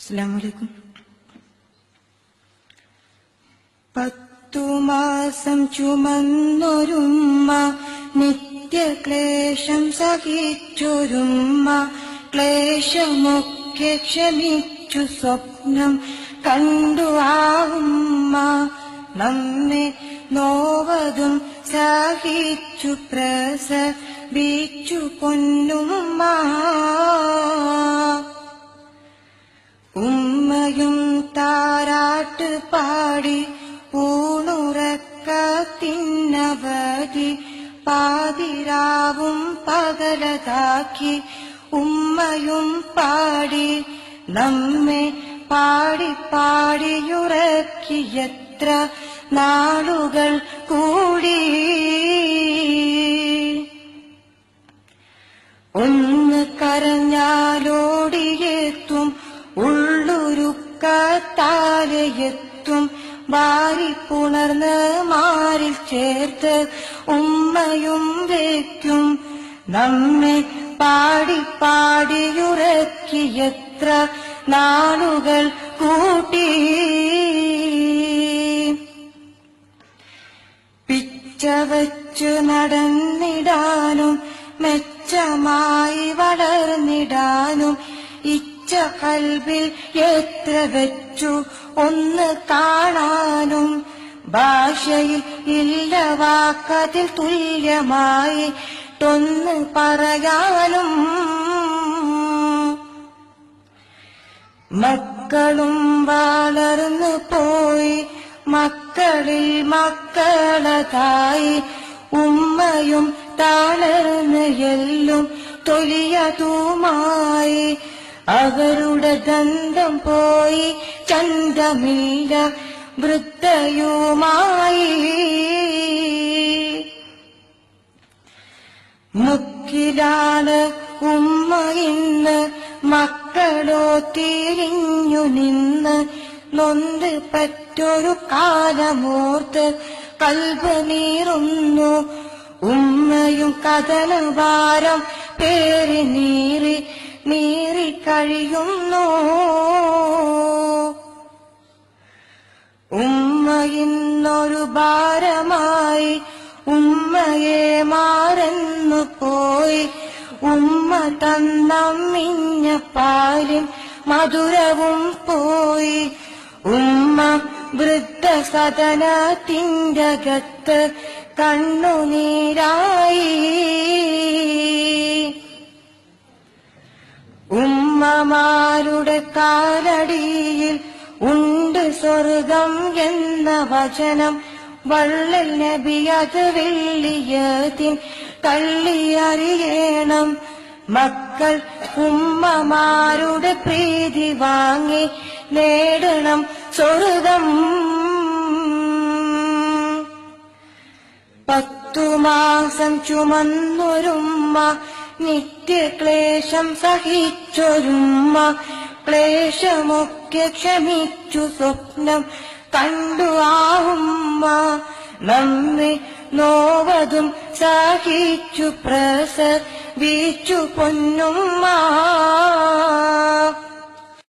അസ്സലാമു അലൈക്കും. 10 മാസം ചുമന്നൊരുമ്മ, നിത്യക്ലേശം സഹിച്ചൊരുമ്മ, ക്ലേശമൊക്കെ ക്ഷമിച്ചു സ്വപ്നം കണ്ടു ആ ഉമ്മ. നമ്മെ നോവതും സഹിച്ചു പ്രസവിച്ചു പൊന്നുമ്മ. ഉമ്മയും താരാട്ട് പാടി ഊണുറക്കത്തിനവധി, പാതിരാവും പകലതാക്കി ഉമ്മയും പാടി നമ്മെ പാടി പാടിയുറക്കിയത്ര നാളുകൾ കൂടി. ഒന്ന് കരഞ്ഞാലോടിയെത്തും, ഉള്ളുരുക്കത്താലെത്തും, വാരിപ്പുണർന്ന് മാറിൽ ചേർത്ത് ഉമ്മയും വയ്ക്കും. നമ്മെ പാടി പാടിയുറക്കിയത്ര നാളുകൾ കൂട്ടി. പിച്ചവച്ചു നടന്നിടാനും മെച്ചമായി വളർന്നിടാനും ഇച്ഛ കൽബിൽ എത്ര വെച്ചു ഒന്ന് കാണാനും, ഭാഷയിൽ ഇല്ല വാക്കതിൽ തുല്യമായി തൊന്ന് പറയാനും. മക്കളും വളർന്നു പോയി, മക്കളിൽ മക്കളതായി, ഉമ്മയും തളർന്ന് എല്ലും തൊലിയതുമായി. അവരുടെ ദന്തം പോയി ചന്തമില്ല വൃദ്ധയുമായി. മുക്കിലാണ് ഉമ്മ ഇന്ന്, മക്കളോ തിരിഞ്ഞു നിന്ന്. നൊന്ത് പറ്റൊരു കാലമോർത്ത് കൽബ് നീറുന്നു. ഉമ്മയും കഥനഭാരം പേറി നീറി നീറി കഴിയുന്നു. ഉമ്മ ഇന്നൊരു ഭാരമായി, ഉമ്മയെ മാറന്നു പോയി. ഉമ്മ തന്നമ്മിഞ്ഞ പാലിൻ മധുരവും പോയി. ഉമ്മ വൃദ്ധസദനത്തിൻ്റകത്ത് കണ്ണുനീരായി. ഉമ്മമാരുടെ കാലടിയിൽ ഉണ്ട് സ്വർഗം എന്ന വചനം. വള്ളൽ നബി അത് വെള്ളിയതിൻ തള്ളിയറിയണം. മക്കൾ ഉമ്മമാരുടെ പ്രീതി വാങ്ങി നേടണം സ്വർഗം. 10 മാസം ചുമന്നൊരുമ്മ, നിത്യക്ലേശം സഹിച്ചൊരുമ്മ, ക്ലേശമൊക്കെ ക്ഷമിച്ചു സ്വപ്നം കണ്ടു ആ ഉമ്മ. നമ്മെ നോവതും സഹിച്ചു പ്രസവിച്ചു പൊന്നുമ്മ.